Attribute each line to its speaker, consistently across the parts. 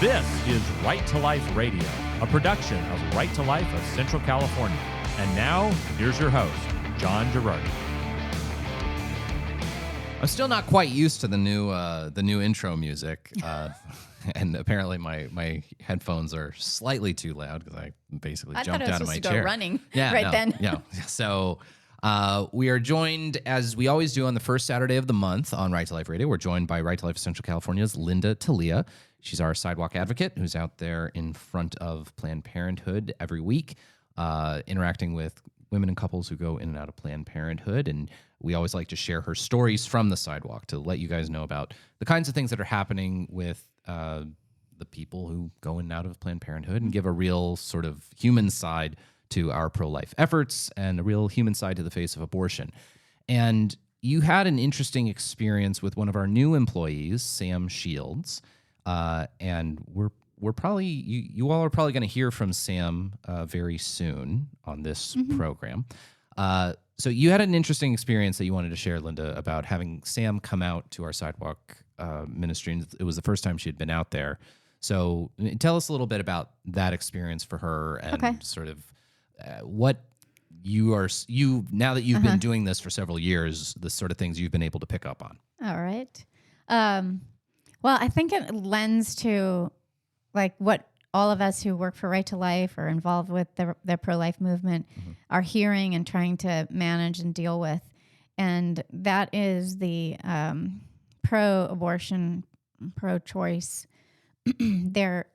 Speaker 1: This is Right to Life Radio, a production of Right to Life of Central California. And now, here's your host, John Girardi.
Speaker 2: I'm still not quite used to the new intro music, and apparently my headphones are slightly too loud because I basically jumped out of my chair.
Speaker 3: I thought I was supposed to go running then.
Speaker 2: Yeah. So we are joined, as we always do on the first Saturday of the month on Right to Life Radio. We're joined by Right to Life of Central California's Linda Talia. She's our sidewalk advocate who's out there in front of Planned Parenthood every week, interacting with women and couples who go in and out of Planned Parenthood. And we always like to share her stories from the sidewalk to let you guys know about the kinds of things that are happening with the people who go in and out of Planned Parenthood and give a real sort of human side to our pro-life efforts and a real human side to the face of abortion. And you had an interesting experience with one of our new employees, Sam Shields, and we're probably you all are probably going to hear from Sam very soon on this program. So you had an interesting experience that you wanted to share, Linda, about having Sam come out to our sidewalk ministry. And it was the first time she had been out there. So tell us a little bit about that experience for her and sort of what you now that you've been doing this for several years, the sort of things you've been able to pick up on.
Speaker 3: All right. Well, I think it lends to like what all of us who work for Right to Life or involved with the pro-life movement are hearing and trying to manage and deal with. And that is the pro-abortion, pro-choice, their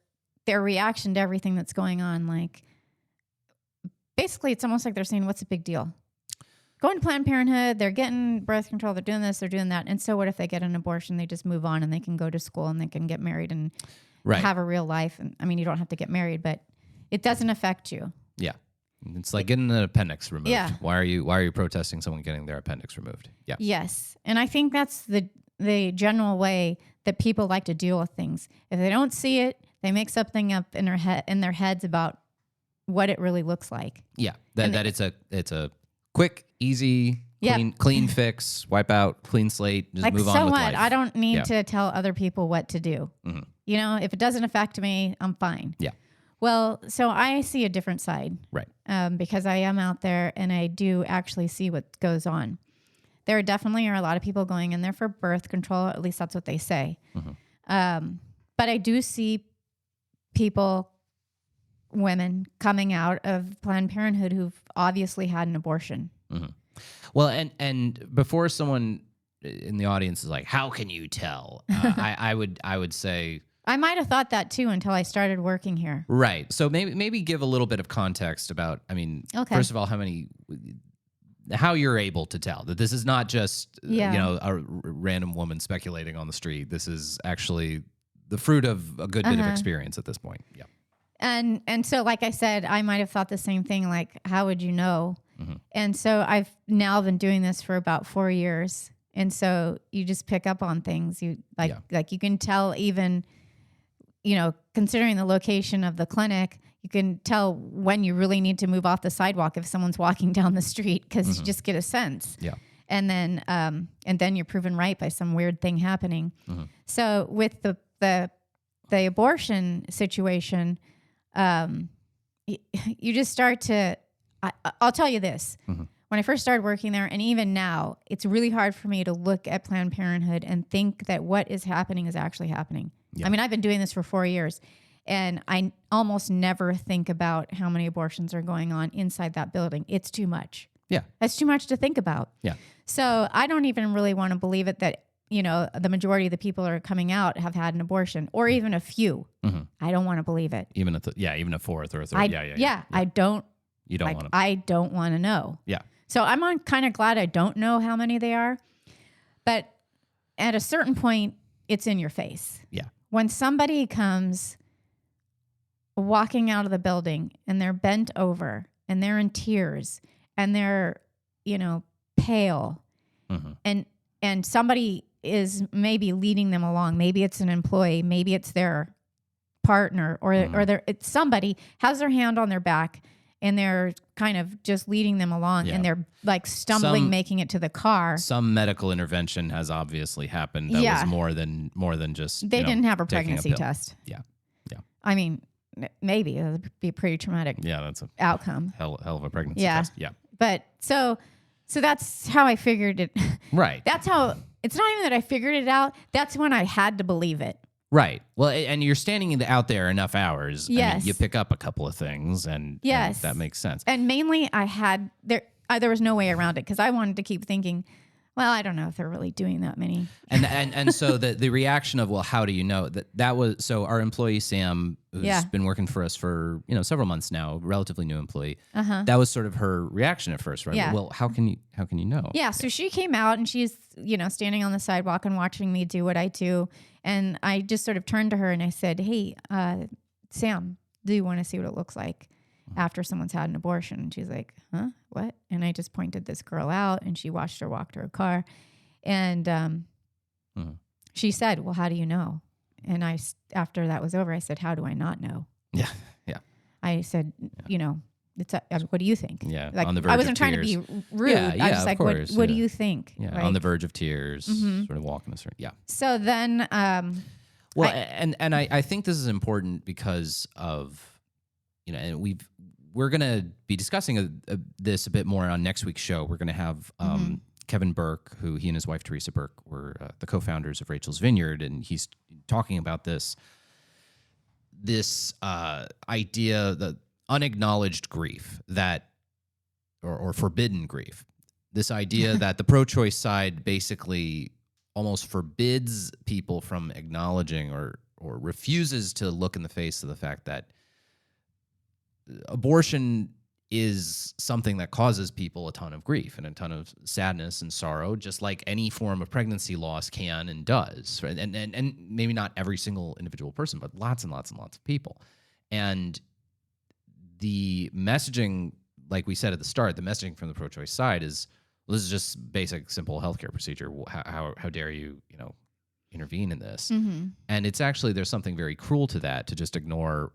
Speaker 3: reaction to everything that's going on. Like, basically, it's almost like they're saying, what's the big deal? Going to Planned Parenthood, they're getting birth control, they're doing this, they're doing that. And so what if they get an abortion? They just move on and they can go to school and they can get married and have a real life. And I mean, you don't have to get married, but it doesn't affect you.
Speaker 2: Yeah. It's like getting an appendix removed.
Speaker 3: Yeah.
Speaker 2: Why are you protesting someone getting their appendix removed? Yeah.
Speaker 3: Yes. And I think that's the general way that people like to deal with things. If they don't see it, they make something up in their heads about what it really looks like.
Speaker 2: Yeah. That it's a quick, easy, clean fix, wipe out, clean slate, just move on
Speaker 3: so
Speaker 2: with
Speaker 3: what?
Speaker 2: life.
Speaker 3: I don't need to tell other people what to do. Mm-hmm. You know, if it doesn't affect me, I'm fine.
Speaker 2: Yeah.
Speaker 3: Well, so I see a different side.
Speaker 2: Right.
Speaker 3: Because I am out there and I do actually see what goes on. There definitely are a lot of people going in there for birth control. At least that's what they say. Mm-hmm. But I do see women coming out of Planned Parenthood who've obviously had an abortion.
Speaker 2: Mm-hmm. Well, and before someone in the audience is like, "How can you tell?" I would say
Speaker 3: I might have thought that too until I started working here.
Speaker 2: Right. So maybe give a little bit of context about. I mean, first of all, how you're able to tell that this is not just a random woman speculating on the street. This is actually the fruit of a good bit of experience at this point. Yeah.
Speaker 3: And so, like I said, I might have thought the same thing, like, how would you know? Mm-hmm. And so I've now been doing this for about 4 years. And so you just pick up on things. You like you can tell even, considering the location of the clinic, you can tell when you really need to move off the sidewalk if someone's walking down the street because you just get a sense. Yeah. And then you're proven right by some weird thing happening. Mm-hmm. So with the abortion situation, you just start to, I'll tell you this, when I first started working there and even now, it's really hard for me to look at Planned Parenthood and think that what is happening is actually happening. Yeah. I mean, I've been doing this for 4 years and I almost never think about how many abortions are going on inside that building. It's too much.
Speaker 2: Yeah.
Speaker 3: It's too much to think about.
Speaker 2: Yeah.
Speaker 3: So I don't even really want to believe it that the majority of the people are coming out have had an abortion, or even a few. Mm-hmm. I don't want to believe it.
Speaker 2: Even a fourth or a third. Yeah.
Speaker 3: I don't.
Speaker 2: You don't want to.
Speaker 3: I don't want to know.
Speaker 2: Yeah.
Speaker 3: So I'm kind of glad I don't know how many they are, but at a certain point, it's in your face.
Speaker 2: Yeah.
Speaker 3: When somebody comes walking out of the building and they're bent over and they're in tears and they're, pale, and somebody is maybe leading them along. Maybe it's an employee, maybe it's their partner, or it's somebody has their hand on their back and they're kind of just leading them along and they're like stumbling, making it to the car.
Speaker 2: Some medical intervention has obviously happened that was more than just
Speaker 3: they didn't have a pregnancy test.
Speaker 2: Yeah.
Speaker 3: I mean, maybe it would be a pretty traumatic
Speaker 2: that's a
Speaker 3: outcome.
Speaker 2: hell of a pregnancy
Speaker 3: Yeah.
Speaker 2: test. Yeah.
Speaker 3: But so that's how I figured it.
Speaker 2: Right.
Speaker 3: That's how, it's not even that I figured it out. That's when I had to believe it.
Speaker 2: Right. Well, and you're standing out there enough hours.
Speaker 3: Yes.
Speaker 2: I mean, you pick up a couple of things, and that makes sense.
Speaker 3: And mainly there was no way around it because I wanted to keep thinking, well, I don't know if they're really doing that many.
Speaker 2: And so the reaction of, well, how do you know that was, so our employee Sam, who's been working for us for several months now, relatively new employee. That was sort of her reaction at first, right?
Speaker 3: Yeah.
Speaker 2: Well, how can you know?
Speaker 3: Yeah. So she came out and she's standing on the sidewalk and watching me do what I do, and I just sort of turned to her and I said, "Hey, Sam, do you want to see what it looks like after someone's had an abortion?" And she's like, "Huh? What?" And I just pointed this girl out, and she watched her walk to her car. And she said, "Well, how do you know?" And after that was over, I said, "How do I not know?"
Speaker 2: Yeah. Yeah.
Speaker 3: I said, it's what do you think?
Speaker 2: Yeah.
Speaker 3: Like,
Speaker 2: on the verge
Speaker 3: I wasn't
Speaker 2: of
Speaker 3: trying
Speaker 2: tears.
Speaker 3: to be rude.
Speaker 2: Yeah,
Speaker 3: I was just like,
Speaker 2: course,
Speaker 3: what do you think?
Speaker 2: Yeah.
Speaker 3: Right?
Speaker 2: On the verge of tears, sort of walking us through. Yeah.
Speaker 3: So then,
Speaker 2: well, I think this is important because of, and we're going to be discussing this a bit more on next week's show. We're going to have Kevin Burke, who he and his wife Teresa Burke were the co-founders of Rachel's Vineyard, and he's talking about this idea, the unacknowledged grief or forbidden grief. This idea that the pro-choice side basically almost forbids people from acknowledging or refuses to look in the face of the fact that abortion is something that causes people a ton of grief and a ton of sadness and sorrow, just like any form of pregnancy loss can and does. Right? And maybe not every single individual person, but lots and lots and lots of people. And the messaging, like we said at the start, the messaging from the pro-choice side is, well, this is just basic, simple healthcare procedure. How dare you, intervene in this? And it's actually, there's something very cruel to that, to just ignore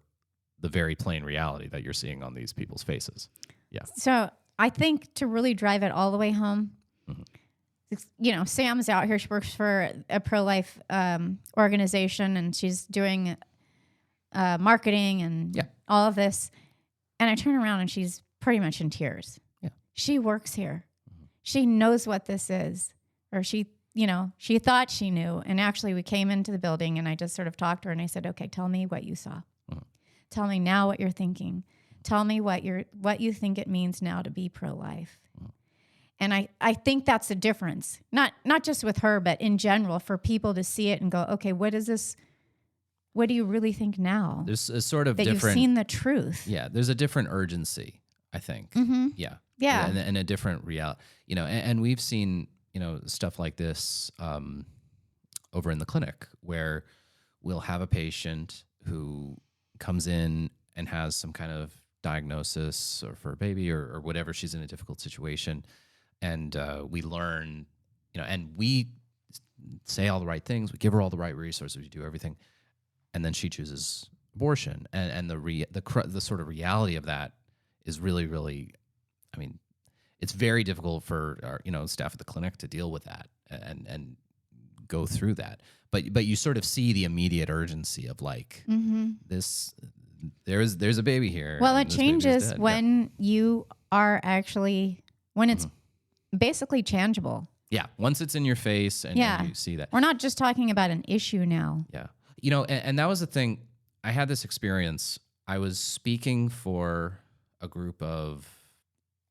Speaker 2: the very plain reality that you're seeing on these people's faces. Yeah.
Speaker 3: So I think to really drive it all the way home, Sam's out here. She works for a pro-life organization, and she's doing marketing and all of this. And I turn around and she's pretty much in tears.
Speaker 2: Yeah.
Speaker 3: She works here. She knows what this is, or she thought she knew. And actually we came into the building and I just sort of talked to her and I said, "Okay, tell me what you saw. Tell me now what you're thinking. Tell me what you think it means now to be pro-life." And I think that's the difference. Not just with her, but in general, for people to see it and go, "Okay, what is this? What do you really think now?"
Speaker 2: There's a sort of
Speaker 3: that
Speaker 2: different,
Speaker 3: you've seen the truth.
Speaker 2: Yeah, there's a different urgency, I think. Yeah.
Speaker 3: Yeah.
Speaker 2: And a different reality. And we've seen, stuff like this over in the clinic, where we'll have a patient who comes in and has some kind of diagnosis or for a baby or whatever, she's in a difficult situation. And we learn, and we say all the right things, we give her all the right resources, we do everything. And then she chooses abortion. And the sort of reality of that is really, really, I mean, it's very difficult for our, staff at the clinic to deal with that and go through that. But you sort of see the immediate urgency of like this. There's a baby here.
Speaker 3: Well, it changes when you are actually, when it's basically tangible.
Speaker 2: Yeah, once it's in your face and you see that.
Speaker 3: We're not just talking about an issue now.
Speaker 2: Yeah. And that was the thing. I had this experience. I was speaking for a group of,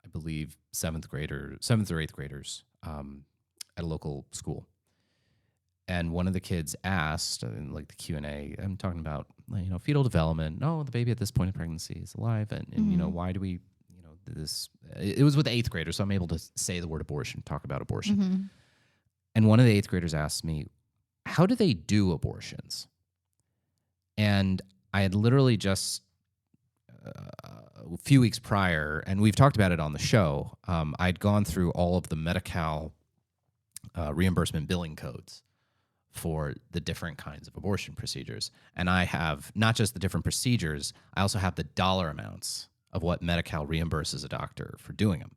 Speaker 2: I believe, 7th or 8th graders at a local school. And one of the kids asked, in like the Q&A, I'm talking about, fetal development. No, the baby at this point in pregnancy is alive. And why do we, this, it was with the 8th graders, so I'm able to say the word abortion, talk about abortion. And one of the 8th graders asked me, how do they do abortions? And I had literally just a few weeks prior, and we've talked about it on the show, I'd gone through all of the Medi-Cal reimbursement billing codes for the different kinds of abortion procedures. And I have not just the different procedures, I also have the dollar amounts of what Medi-Cal reimburses a doctor for doing them.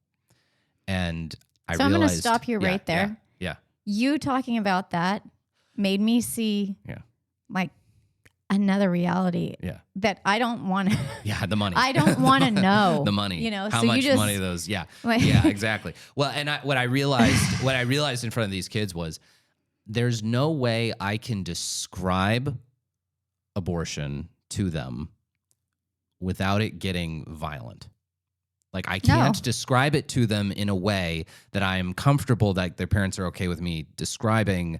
Speaker 2: And I realized...
Speaker 3: So I'm going to stop you right there.
Speaker 2: Yeah.
Speaker 3: You talking about that made me see, like, another reality that I don't want to.
Speaker 2: Yeah, the money.
Speaker 3: I don't want to know
Speaker 2: the money.
Speaker 3: You know,
Speaker 2: how
Speaker 3: so
Speaker 2: much
Speaker 3: you just,
Speaker 2: money those? Yeah,
Speaker 3: like,
Speaker 2: yeah, exactly. Well, and what I realized in front of these kids was, there's no way I can describe abortion to them without it getting violent. Like, I can't describe it to them in a way that I am comfortable that their parents are okay with me describing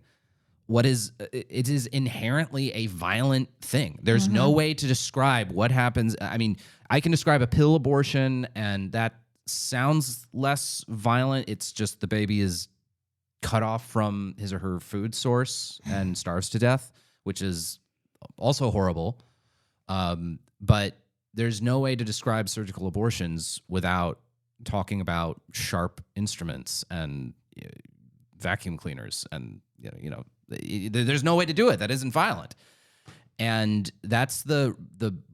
Speaker 2: what is, it is inherently a violent thing. There's no way to describe what happens. I mean, I can describe a pill abortion, and that sounds less violent. It's just the baby is cut off from his or her food source and starves to death, which is also horrible. But there's no way to describe surgical abortions without talking about sharp instruments and vacuum cleaners, and there's no way to do it that isn't violent. And that's the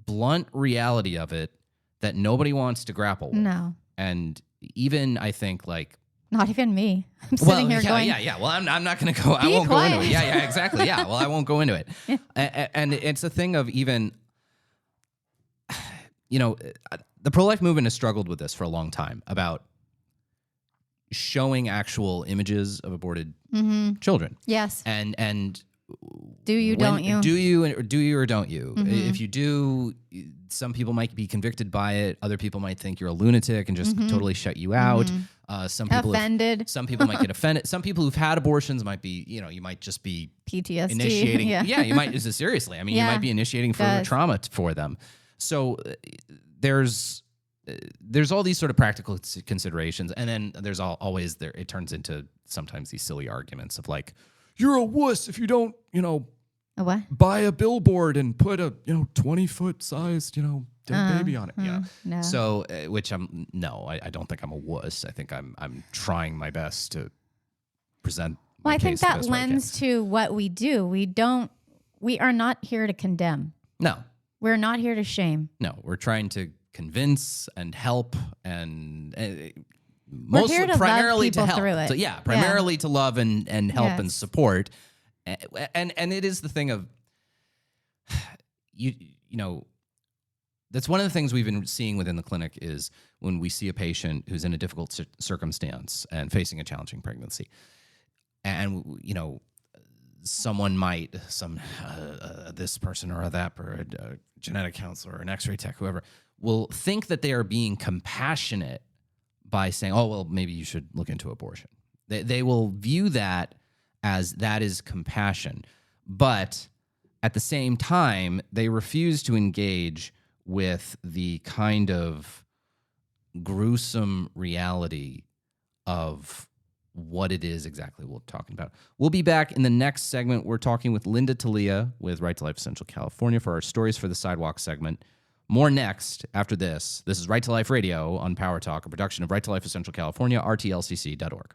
Speaker 2: blunt reality of it that nobody wants to grapple with.
Speaker 3: No.
Speaker 2: And even, I think, like,
Speaker 3: not even me. I'm sitting here going,
Speaker 2: Well, I'm not going to go. I won't go into it. Yeah, exactly. Yeah. Well, I won't go into it. And it's a thing of even, the pro-life movement has struggled with this for a long time about showing actual images of aborted children.
Speaker 3: Yes.
Speaker 2: And
Speaker 3: do you, don't you?
Speaker 2: Do you or don't you? If you do, some people might be convicted by it. Other people might think you're a lunatic and just totally shut you out. Some people
Speaker 3: offended.
Speaker 2: Some people might get offended. Some people who've had abortions might be, you might just be
Speaker 3: PTSD.
Speaker 2: Initiating. You might. Seriously. I mean, you might be initiating further trauma for them. So there's all these sort of practical considerations, and then there's always there. It turns into sometimes these silly arguments of like, you're a wuss if you don't,
Speaker 3: a what?
Speaker 2: buy a billboard and put a 20-foot sized dead baby on it.
Speaker 3: No.
Speaker 2: So I don't think I'm a wuss. I think I'm trying my best to present.
Speaker 3: Well, I think that lends to what we do. We are not here to condemn.
Speaker 2: No.
Speaker 3: We're not here to shame.
Speaker 2: No, we're trying to convince and help, and
Speaker 3: we're here to
Speaker 2: primarily
Speaker 3: love people
Speaker 2: to help.
Speaker 3: through it.
Speaker 2: So primarily to love and help and support. And it is the thing of that's one of the things we've been seeing within the clinic is when we see a patient who's in a difficult circumstance and facing a challenging pregnancy, and someone might, this person or that, or a genetic counselor or an x-ray tech, whoever, will think that they are being compassionate by saying, oh, well, maybe you should look into abortion. They will view that as that is compassion. But at the same time, they refuse to engage with the kind of gruesome reality of what it is exactly we're talking about. We'll be back in the next segment. We're talking with Linda Talia with Right to Life Central California for our Stories for the Sidewalk segment. More next after this. This is Right to Life Radio on Power Talk, a production of Right to Life of Central California, rtlcc.org.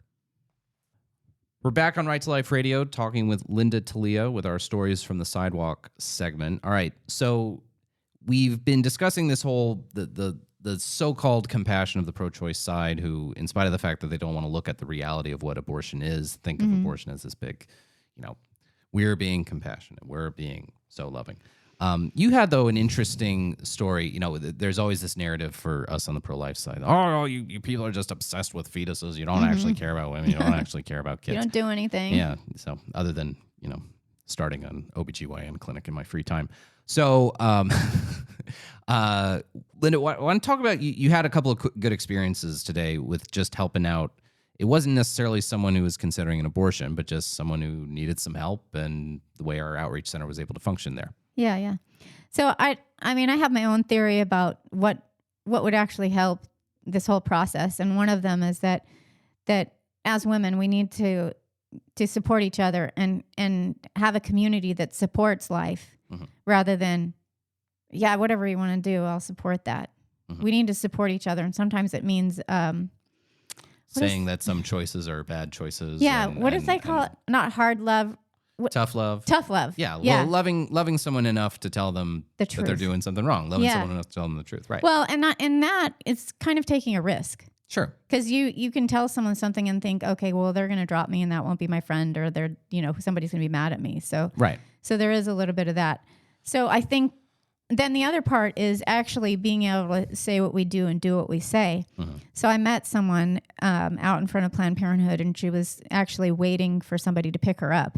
Speaker 2: We're back on Right to Life Radio talking with Linda Talia with our Stories from the Sidewalk segment. All right, so we've been discussing this whole, the so-called compassion of the pro-choice side, who, in spite of the fact that they don't want to look at the reality of what abortion is, think of abortion as this big, we're being compassionate, we're being so loving. You had, though, an interesting story. There's always this narrative for us on the pro-life side. Oh, you people are just obsessed with fetuses. You don't actually care about women. You don't actually care about kids.
Speaker 3: You don't do anything.
Speaker 2: Yeah. So other than, starting an OBGYN clinic in my free time. So, Linda, I want to talk about, you had a couple of good experiences today with just helping out. It wasn't necessarily someone who was considering an abortion, but just someone who needed some help, and the way our outreach center was able to function there.
Speaker 3: Yeah. So I have my own theory about what would actually help this whole process. And one of them is that as women, we need to support each other and have a community that supports life rather than, whatever you want to do, I'll support that. We need to support each other. And sometimes it means,
Speaker 2: saying that some choices are bad choices.
Speaker 3: Yeah. What do they call it? Not hard love.
Speaker 2: Tough love.
Speaker 3: Tough love.
Speaker 2: Yeah. Well, loving someone enough to tell them
Speaker 3: the
Speaker 2: that they're doing something wrong. Loving someone enough to tell them the truth. Right.
Speaker 3: Well, and that it's kind of taking a risk.
Speaker 2: Sure.
Speaker 3: Because you can tell someone something and think, okay, well, they're going to drop me and that won't be my friend, or they're, somebody's going to be mad at me. So
Speaker 2: right.
Speaker 3: So there is a little bit of that. So I think then the other part is actually being able to say what we do and do what we say.
Speaker 2: Mm-hmm.
Speaker 3: So I met someone out in front of Planned Parenthood, and she was actually waiting for somebody to pick her up.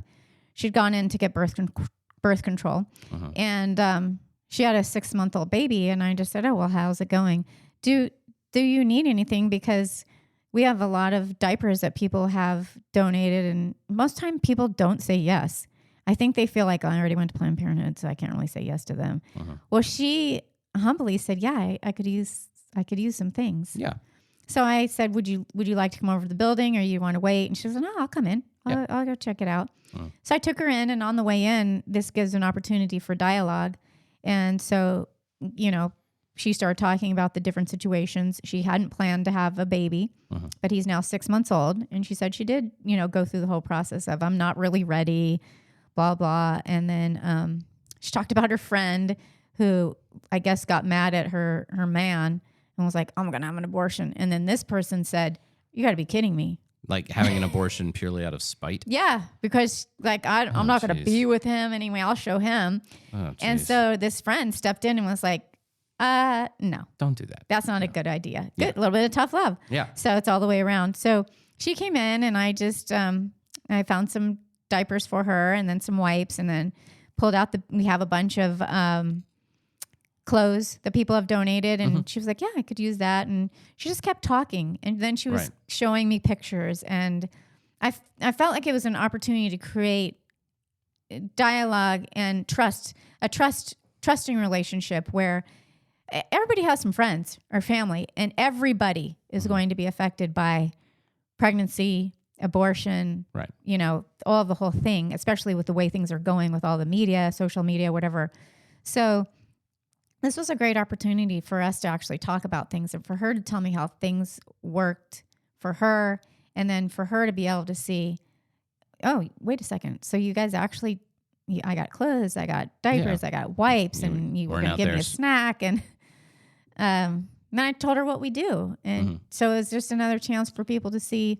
Speaker 3: She'd gone in to get birth control, and she had a 6-month-old baby. And I just said, "Oh, well, how's it going? Do you need anything? Because we have a lot of diapers that people have donated, and most time people don't say yes. I think they feel like, oh, I already went to Planned Parenthood, so I can't really say yes to them." Well, she humbly said, "Yeah, I could use some things."
Speaker 2: Yeah.
Speaker 3: So I said, "Would you like to come over to the building, or you want to wait?" And she said, "No, I'll come in. I'll go check it out." So I took her in, and on the way in, this gives an opportunity for dialogue. And so, she started talking about the different situations. She hadn't planned to have a baby, but he's now 6 months old. And she said she did, go through the whole process of, I'm not really ready, blah, blah. And then she talked about her friend who I guess got mad at her man and was like, I'm going to have an abortion. And then this person said, you got to be kidding me.
Speaker 2: Like having an abortion purely out of spite?
Speaker 3: Yeah, because I'm not going to be with him anyway. I'll show him. And so this friend stepped in and was like, no.
Speaker 2: Don't do that.
Speaker 3: That's not a good idea. Good, a little bit of tough love.
Speaker 2: Yeah.
Speaker 3: So it's all the way around. So she came in, and I just, I found some diapers for her and then some wipes, and then pulled out we have a bunch of clothes that people have donated. And she was like, yeah, I could use that. And she just kept talking. And then she was showing me pictures. And I felt like it was an opportunity to create dialogue and trusting relationship where everybody has some friends or family, and everybody is going to be affected by pregnancy, abortion, all of the whole thing, especially with the way things are going with all the media, social media, whatever. So this was a great opportunity for us to actually talk about things and for her to tell me how things worked for her, and then for her to be able to see, oh, wait a second. So you guys actually, I got clothes, I got diapers, I got wipes, and you were going to give me a snack. And then I told her what we do. And so it was just another chance for people to see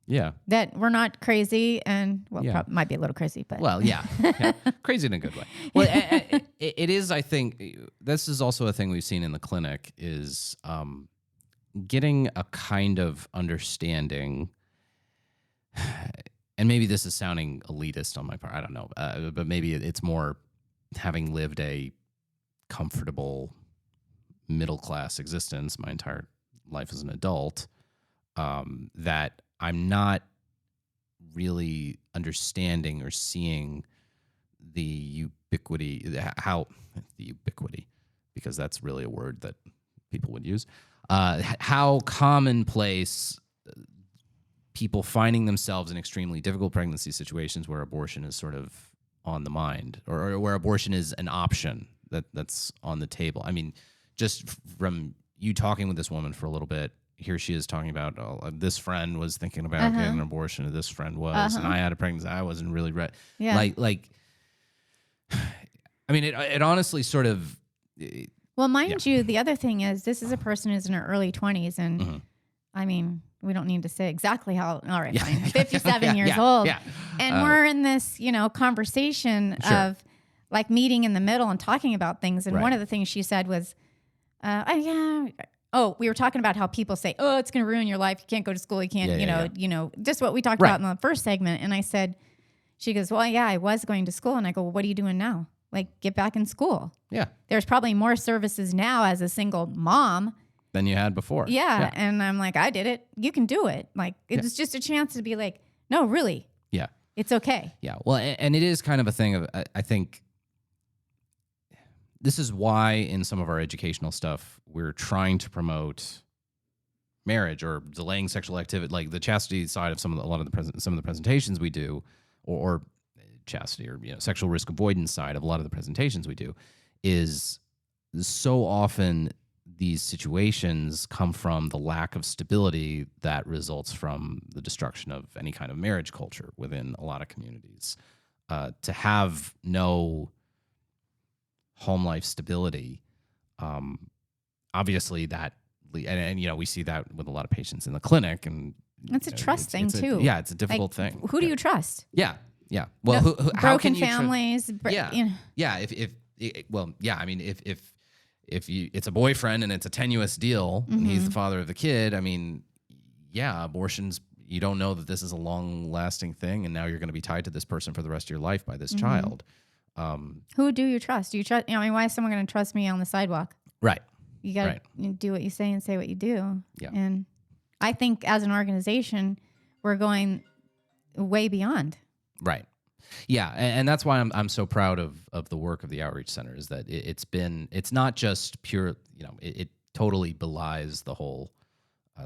Speaker 3: that we're not crazy, and might be a little crazy, but
Speaker 2: crazy in a good way. Well, it is. I think this is also a thing we've seen in the clinic is getting a kind of understanding. And maybe this is sounding elitist on my part. I don't know, but maybe it's more having lived a comfortable middle class existence my entire life as an adult. That I'm not really understanding or seeing the ubiquity, because that's really a word that people would use, how commonplace people finding themselves in extremely difficult pregnancy situations where abortion is sort of on the mind, or where abortion is an option that's on the table. I mean, just from you talking with this woman for a little bit, here she is talking about, this friend was thinking about getting an abortion, and this friend was, and I had a pregnancy. I wasn't really ready. Yeah. Like, I mean, it honestly sort of.
Speaker 3: Well, mind you, the other thing is, this is a person who's in her early 20s, and I mean, we don't need to say exactly how. All right, fine. 57 years old, and we're in this, conversation of like meeting in the middle and talking about things. And one of the things she said was, we were talking about how people say, oh, it's going to ruin your life. You can't go to school. You can't, just what we talked about in the first segment. And I said, she goes, well, yeah, I was going to school. And I go, well, what are you doing now? Like, get back in school. Yeah. There's probably more services now as a single mom
Speaker 2: than you had before.
Speaker 3: Yeah. And I'm like, I did it. You can do it. Like, it was just a chance to be like, no, really. Yeah. It's okay.
Speaker 2: Yeah. Well, and it is kind of a thing of, I think, this is why in some of our educational stuff, we're trying to promote marriage or delaying sexual activity, like the chastity side of some of the presentations we do, or chastity or sexual risk avoidance side of a lot of the presentations we do, is so often these situations come from the lack of stability that results from the destruction of any kind of marriage culture within a lot of communities. To have no home life stability, obviously that, and we see that with a lot of patients in the clinic, and
Speaker 3: it's a trust thing too.
Speaker 2: Yeah, it's a difficult thing.
Speaker 3: Who do you trust?
Speaker 2: Yeah. Yeah. Well, how
Speaker 3: broken
Speaker 2: can you
Speaker 3: families.
Speaker 2: Yeah.
Speaker 3: You know.
Speaker 2: Yeah. I mean, if you it's a boyfriend and it's a tenuous deal and he's the father of the kid, I mean, yeah, abortions, you don't know that this is a long-lasting thing, and now you're going to be tied to this person for the rest of your life by this child.
Speaker 3: Who do you trust? Do you trust? I mean, why is someone going to trust me on the sidewalk?
Speaker 2: Right.
Speaker 3: You got to do what you say and say what you do.
Speaker 2: Yeah.
Speaker 3: And I think as an organization, we're going way beyond.
Speaker 2: Right. Yeah, and that's why I'm so proud of the work of the outreach center, is that it's not just pure, it totally belies the whole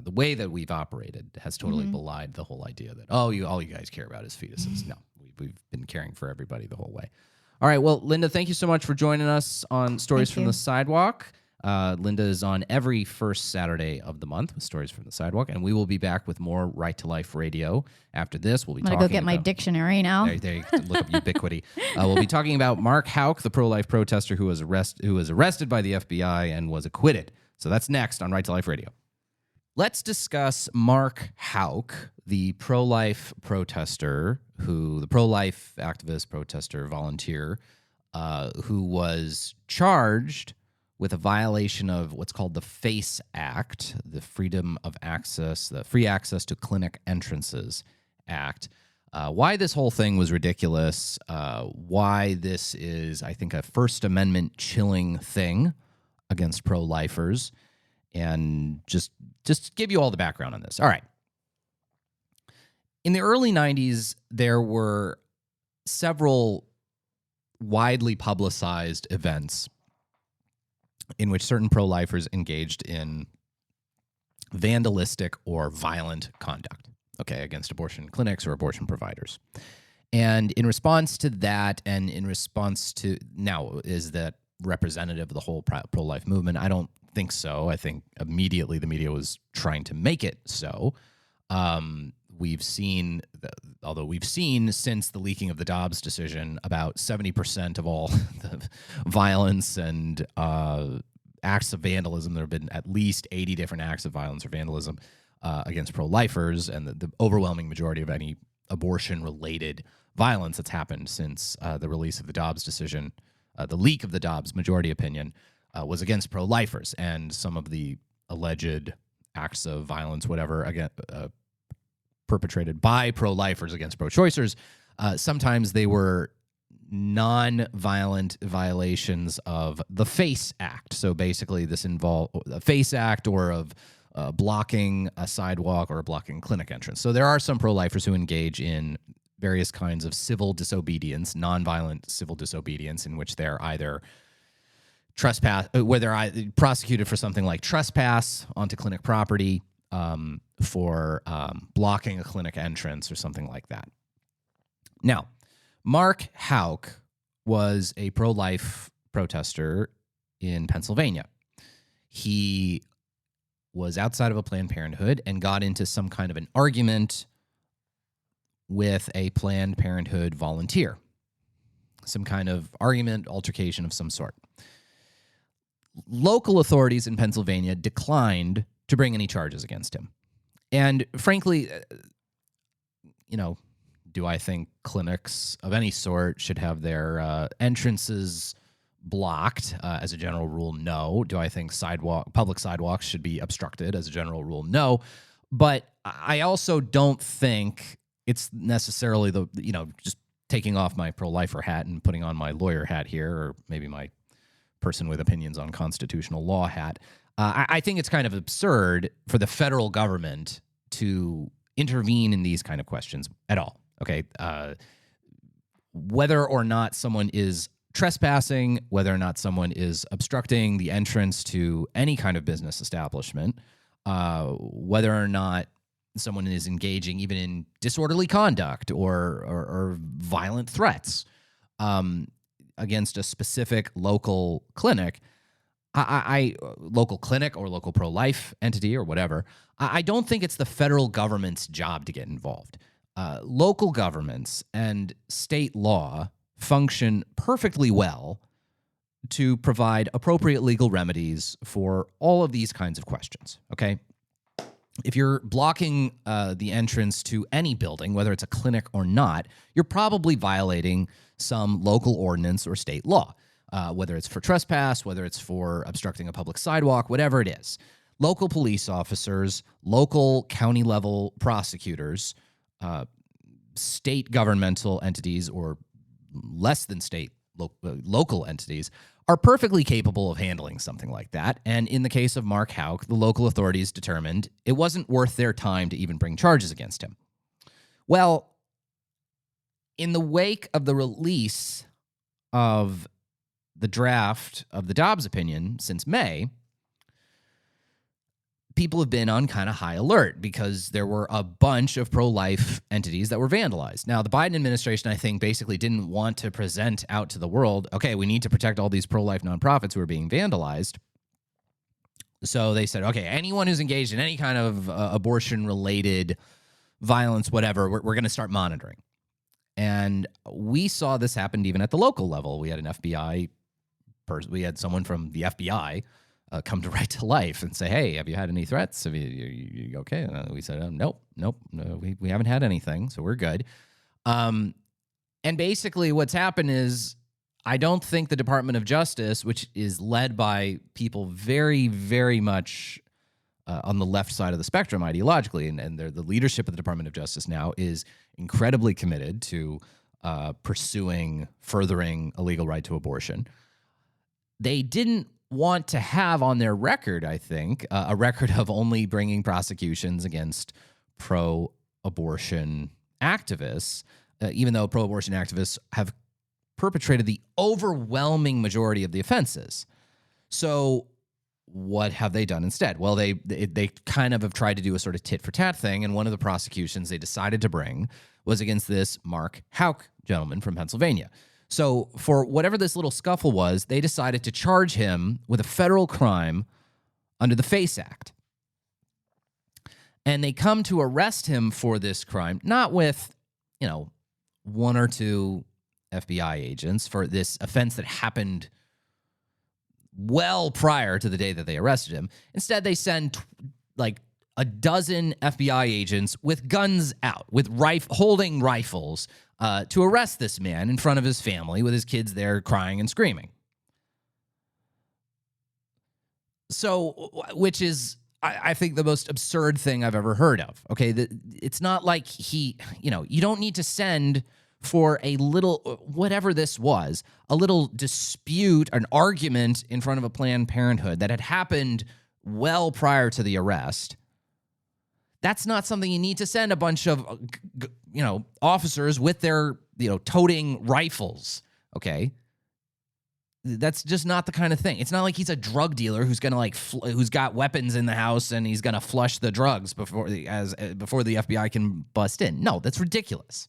Speaker 2: the way that we've operated has totally belied the whole idea that all you guys care about is fetuses. No, we've been caring for everybody the whole way. All right, well, Linda, thank you so much for joining us on Stories from the Sidewalk. Linda is on every first Saturday of the month with Stories from the Sidewalk, and we will be back with more Right to Life Radio after this. We'll be
Speaker 3: I'm going to go get my dictionary now.
Speaker 2: There you can look up ubiquity. We'll be talking about Mark Houck, the pro-life protester who was arrested by the FBI and was acquitted. So that's next on Right to Life Radio. Let's discuss Mark Houck, the pro-life protester, the pro-life activist, protester, volunteer, who was charged with a violation of what's called the FACE Act, the Freedom of Access, the Free Access to Clinic Entrances Act. Why this whole thing was ridiculous, why this is, I think, a First Amendment chilling thing against pro-lifers, and just give you all the background on this. All right. In the early 90s, there were several widely publicized events in which certain pro-lifers engaged in vandalistic or violent conduct, against abortion clinics or abortion providers. And in response to that, and in response to, now, is that representative of the whole pro-life movement? I don't think so. I think immediately the media was trying to make it so. We've seen since the leaking of the Dobbs decision, about 70% of all the violence and acts of vandalism. There have been at least 80 different acts of violence or vandalism against pro-lifers, and the overwhelming majority of any abortion-related violence that's happened since the release of the Dobbs decision, the leak of the Dobbs majority opinion, was against pro-lifers, and some of the alleged acts of violence, whatever, again, perpetrated by pro-lifers against pro-choicers, sometimes they were non-violent violations of the FACE Act. So basically this involved a FACE Act or of blocking a sidewalk or blocking clinic entrance. So there are some pro-lifers who engage in various kinds of civil disobedience, non-violent civil disobedience, in which they're either where they're prosecuted for something like trespass onto clinic property, for blocking a clinic entrance or something like that. Now, Mark Houck was a pro-life protester in Pennsylvania. He was outside of a Planned Parenthood and got into some kind of an argument with a Planned Parenthood volunteer. Some kind of argument, altercation of some sort. Local authorities in Pennsylvania declined to bring any charges against him. And frankly, do I think clinics of any sort should have their entrances blocked? As a general rule, no. Do I think public sidewalks should be obstructed? As a general rule, no. But I also don't think it's necessarily just taking off my pro-lifer hat and putting on my lawyer hat here, or maybe my person with opinions on constitutional law hat. I think it's kind of absurd for the federal government to intervene in these kind of questions at all. Okay, whether or not someone is trespassing, whether or not someone is obstructing the entrance to any kind of business establishment, whether or not someone is engaging even in disorderly conduct or violent threats against a specific local clinic, local clinic or local pro-life entity or whatever, I don't think it's the federal government's job to get involved. Local governments and state law function perfectly well to provide appropriate legal remedies for all of these kinds of questions, okay? if you're blocking the entrance to any building, whether it's a clinic or not, you're probably violating some local ordinance or state law, whether it's for trespass, whether it's for obstructing a public sidewalk, whatever it is. Local police officers, local county level prosecutors, state governmental entities, or less than state local entities are perfectly capable of handling something like that. And in the case of Mark Houck, the local authorities determined it wasn't worth their time to even bring charges against him. Well, in the wake of the release of the draft of the Dobbs opinion since May, people have been on kind of high alert because there were a bunch of pro-life entities that were vandalized. Now, the Biden administration, I think, basically didn't want to present out to the world, okay, we need to protect all these pro-life nonprofits who are being vandalized. So they said, okay, anyone who's engaged in any kind of abortion-related violence, whatever, we're going to start monitoring. And we saw this happen even at the local level. We had an FBI person, we had someone from the FBI come to Right to Life and say, hey, have you had any threats? Have you okay? And we said, nope, we haven't had anything, so we're good. And basically what's happened is I don't think the Department of Justice, which is led by people very, very much on the left side of the spectrum ideologically, and they're the leadership of the Department of Justice now is incredibly committed to furthering a legal right to abortion. They didn't want to have on their record, I think, a record of only bringing prosecutions against pro-abortion activists, even though pro-abortion activists have perpetrated the overwhelming majority of the offenses. So what have they done instead? Well, they kind of have tried to do a sort of tit-for-tat thing, and one of the prosecutions they decided to bring was against this Mark Houck gentleman from Pennsylvania. So for whatever this little scuffle was, they decided to charge him with a federal crime under the FACE Act. And they come to arrest him for this crime, not with, one or two FBI agents for this offense that happened well prior to the day that they arrested him. Instead, they send like a dozen FBI agents with guns out, with holding rifles, to arrest this man in front of his family with his kids there crying and screaming. So, which is, I think, the most absurd thing I've ever heard of. Okay, it's not like you don't need to send for a little, whatever this was, a little dispute, an argument in front of a Planned Parenthood that had happened well prior to the arrest. That's not something you need to send a bunch of, officers with their, toting rifles, okay? That's just not the kind of thing. It's not like he's a drug dealer who's going to who's got weapons in the house and he's going to flush the drugs before the FBI can bust in. No, that's ridiculous.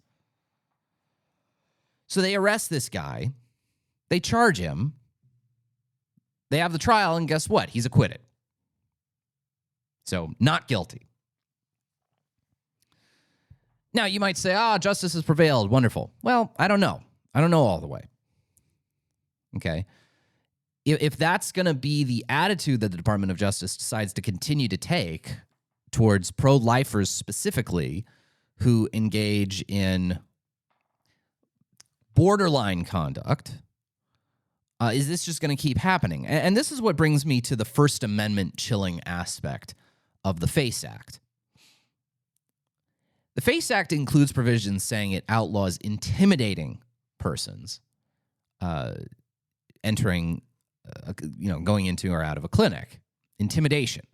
Speaker 2: So they arrest this guy. They charge him. They have the trial, and guess what? He's acquitted. So not guilty. Now, you might say, justice has prevailed. Wonderful. Well, I don't know. I don't know all the way. Okay? If that's going to be the attitude that the Department of Justice decides to continue to take towards pro-lifers specifically who engage in borderline conduct, is this just going to keep happening? And this is what brings me to the First Amendment chilling aspect of the FACE Act. The FACE Act includes provisions saying it outlaws intimidating persons entering, going into or out of a clinic. Intimidation.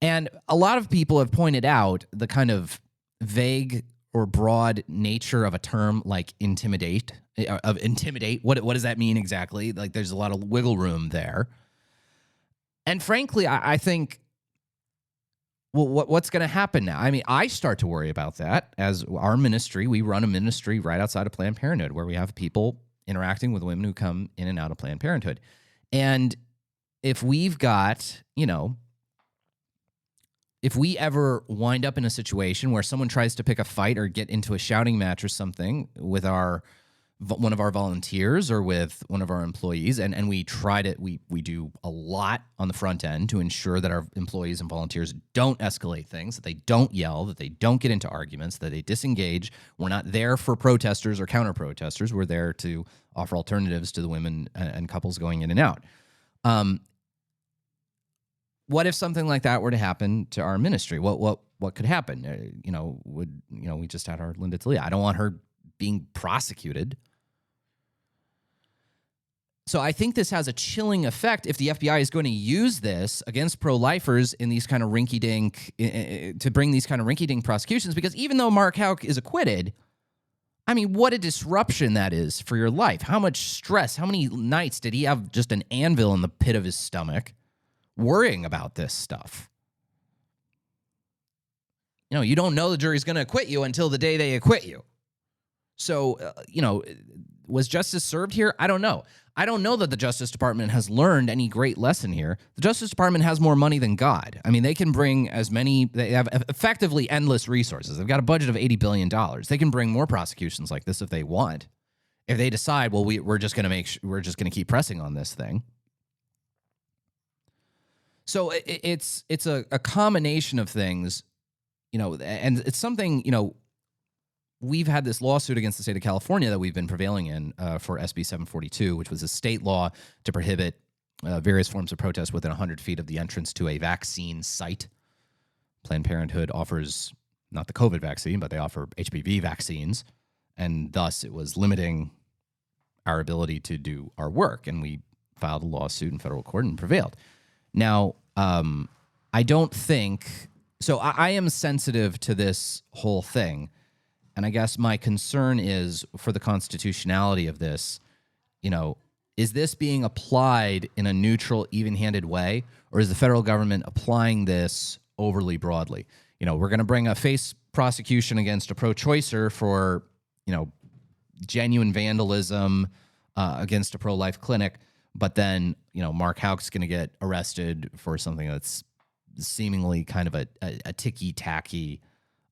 Speaker 2: And a lot of people have pointed out the kind of vague or broad nature of a term like intimidate. What does that mean exactly? Like, there's a lot of wiggle room there. And frankly, I think, well, what's going to happen now? I mean, I start to worry about that as our ministry. We run a ministry right outside of Planned Parenthood where we have people interacting with women who come in and out of Planned Parenthood. And if we've got, if we ever wind up in a situation where someone tries to pick a fight or get into a shouting match or something with our one of our volunteers or with one of our employees, and we try to we do a lot on the front end to ensure that our employees and volunteers don't escalate things, that they don't yell, that they don't get into arguments, that they disengage. We're not there for protesters or counter protesters. We're there to offer alternatives to the women and couples going in and out. What if something like that were to happen to our ministry? What could happen? We just had our Linda Talia. I don't want her being prosecuted. So I think this has a chilling effect if the FBI is going to use this against pro-lifers in these kind of rinky-dink, to bring these kind of rinky-dink prosecutions, because even though Mark Houck is acquitted, I mean, what a disruption that is for your life. How much stress, how many nights did he have just an anvil in the pit of his stomach worrying about this stuff? You don't know the jury's going to acquit you until the day they acquit you. So, was justice served here? I don't know. I don't know that the Justice Department has learned any great lesson here. The Justice Department has more money than God. I mean, they can bring they have effectively endless resources. They've got a budget of $80 billion. They can bring more prosecutions like this if they want. If they decide, well, we're just going to keep pressing on this thing. So it's a combination of things, and it's something, we've had this lawsuit against the state of California that we've been prevailing in for SB 742, which was a state law to prohibit various forms of protest within 100 feet of the entrance to a vaccine site. Planned Parenthood offers not the COVID vaccine, but they offer HPV vaccines, and thus it was limiting our ability to do our work, and we filed a lawsuit in federal court and prevailed. Now, I don't think... So I am sensitive to this whole thing. And I guess my concern is for the constitutionality of this, is this being applied in a neutral, even-handed way, or is the federal government applying this overly broadly? We're going to bring a face prosecution against a pro-choicer for, genuine vandalism against a pro-life clinic, but then, Mark Houck's going to get arrested for something that's seemingly kind of a ticky-tacky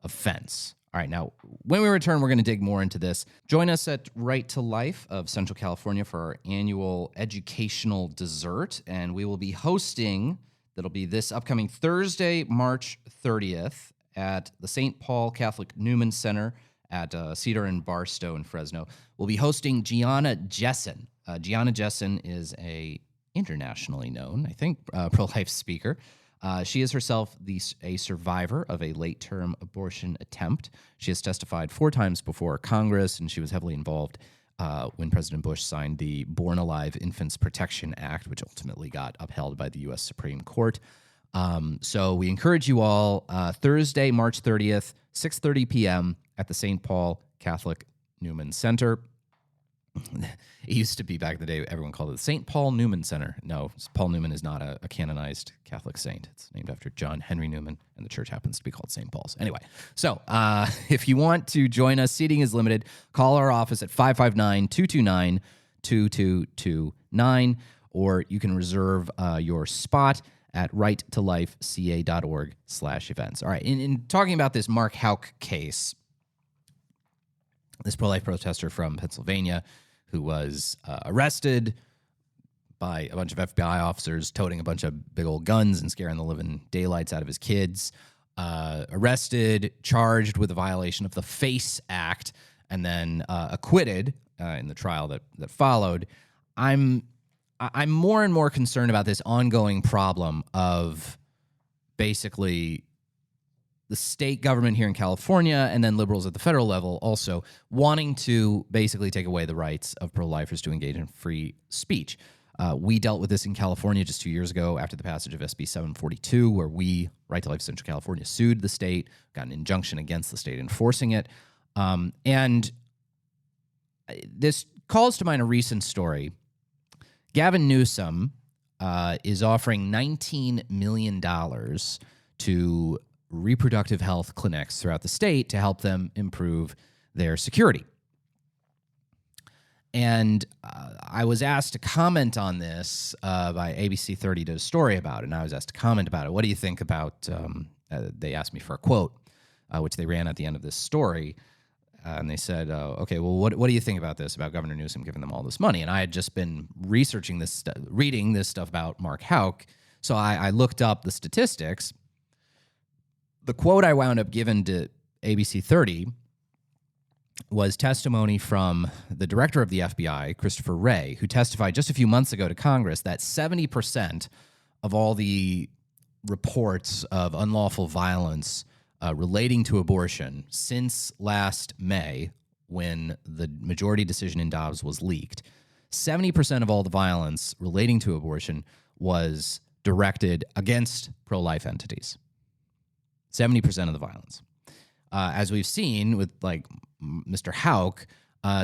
Speaker 2: offense. All right, now, when we return, we're going to dig more into this. Join us at Right to Life of Central California for our annual educational dessert, and we will be hosting, that'll be this upcoming Thursday, March 30th, at the St. Paul Catholic Newman Center at Cedar and Barstow in Fresno. We'll be hosting Gianna Jessen. Gianna Jessen is a internationally known, I think, pro-life speaker. She is herself a survivor of a late-term abortion attempt. She has testified 4 times before Congress, and she was heavily involved when President Bush signed the Born Alive Infants Protection Act, which ultimately got upheld by the U.S. Supreme Court. So we encourage you all, Thursday, March 30th, 6:30 p.m. at the St. Paul Catholic Newman Center. It used to be back in the day, everyone called it the St. Paul Newman Center. No, Paul Newman is not a canonized Catholic saint. It's named after John Henry Newman, and the church happens to be called St. Paul's. Anyway, so if you want to join us, seating is limited. Call our office at 559-229-2229, or you can reserve your spot at righttolifeca.org/events. All right, in talking about this Mark Houck case, this pro-life protester from Pennsylvania who was arrested by a bunch of FBI officers toting a bunch of big old guns and scaring the living daylights out of his kids, arrested, charged with a violation of the FACE Act, and then acquitted in the trial that followed. I'm more and more concerned about this ongoing problem of basically the state government here in California, and then liberals at the federal level also wanting to basically take away the rights of pro-lifers to engage in free speech. We dealt with this in California just 2 years ago after the passage of SB 742, where we, Right to Life Central California, sued the state, got an injunction against the state enforcing it. And this calls to mind a recent story. Gavin Newsom is offering $19 million to reproductive health clinics throughout the state to help them improve their security. And I was asked to comment on this by ABC 30, did a story about it, and I was asked to comment about it. What do you think about, they asked me for a quote, which they ran at the end of this story. and they said, okay, well, what do you think about this, about Governor Newsom giving them all this money? And I had just been reading this stuff about Mark Houck. So I looked up the statistics. The quote I wound up giving to ABC 30 was testimony from the director of the FBI, Christopher Wray, who testified just a few months ago to Congress that 70% of all the reports of unlawful violence relating to abortion since last May, when the majority decision in Dobbs was leaked, 70% of all the violence relating to abortion was directed against pro-life entities. 70% of the violence. As we've seen with like Mr. Houck,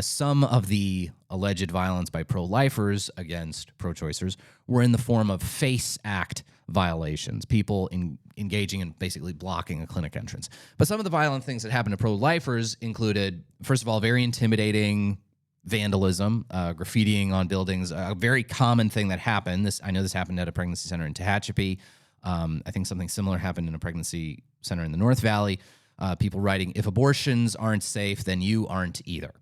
Speaker 2: some of the alleged violence by pro-lifers against pro-choicers were in the form of FACE Act violations, people engaging in basically blocking a clinic entrance. But some of the violent things that happened to pro-lifers included, first of all, very intimidating vandalism, graffitiing on buildings, a very common thing that happened. I know this happened at a pregnancy center in Tehachapi. I think something similar happened in a pregnancy center in the North Valley. People writing, if abortions aren't safe, then you aren't either,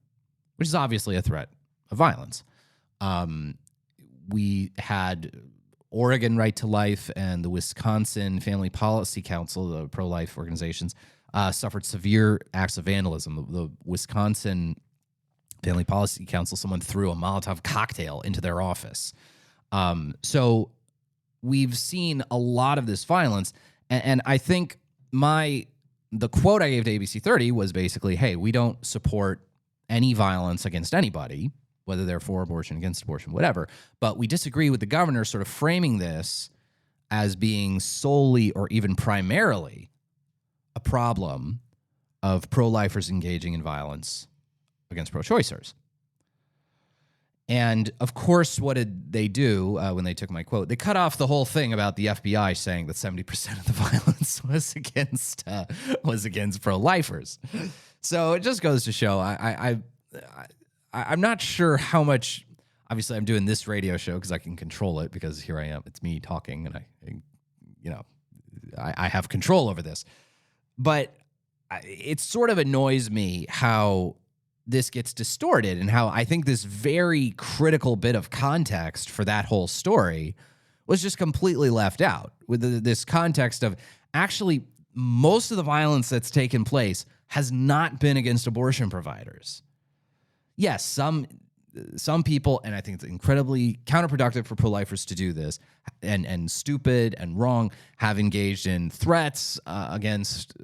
Speaker 2: which is obviously a threat of violence. We had Oregon Right to Life and the Wisconsin Family Policy Council, the pro-life organizations, suffered severe acts of vandalism. The Wisconsin Family Policy Council, someone threw a Molotov cocktail into their office. So we've seen a lot of this violence, and I think the quote I gave to ABC 30 was basically, hey, we don't support any violence against anybody, whether they're for abortion, against abortion, whatever. But we disagree with the governor sort of framing this as being solely or even primarily a problem of pro-lifers engaging in violence against pro-choicers. And, of course, what did they do when they took my quote? They cut off the whole thing about the FBI saying that 70% of the violence was against pro-lifers. So it just goes to show I'm not sure how much. Obviously, I'm doing this radio show because I can control it, because here I am. It's me talking, and I have control over this. But it sort of annoys me how this gets distorted, and how I think this very critical bit of context for that whole story was just completely left out, with this context of actually most of the violence that's taken place has not been against abortion providers. Yes, some people, and I think it's incredibly counterproductive for pro-lifers to do this, and stupid and wrong, have engaged in threats against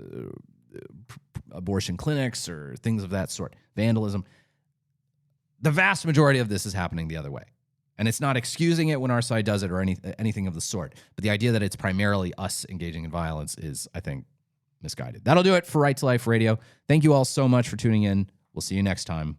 Speaker 2: abortion clinics or things of that sort, vandalism. The vast majority of this is happening the other way. And it's not excusing it when our side does it or anything of the sort. But the idea that it's primarily us engaging in violence is, I think, misguided. That'll do it for Right to Life Radio. Thank you all so much for tuning in. We'll see you next time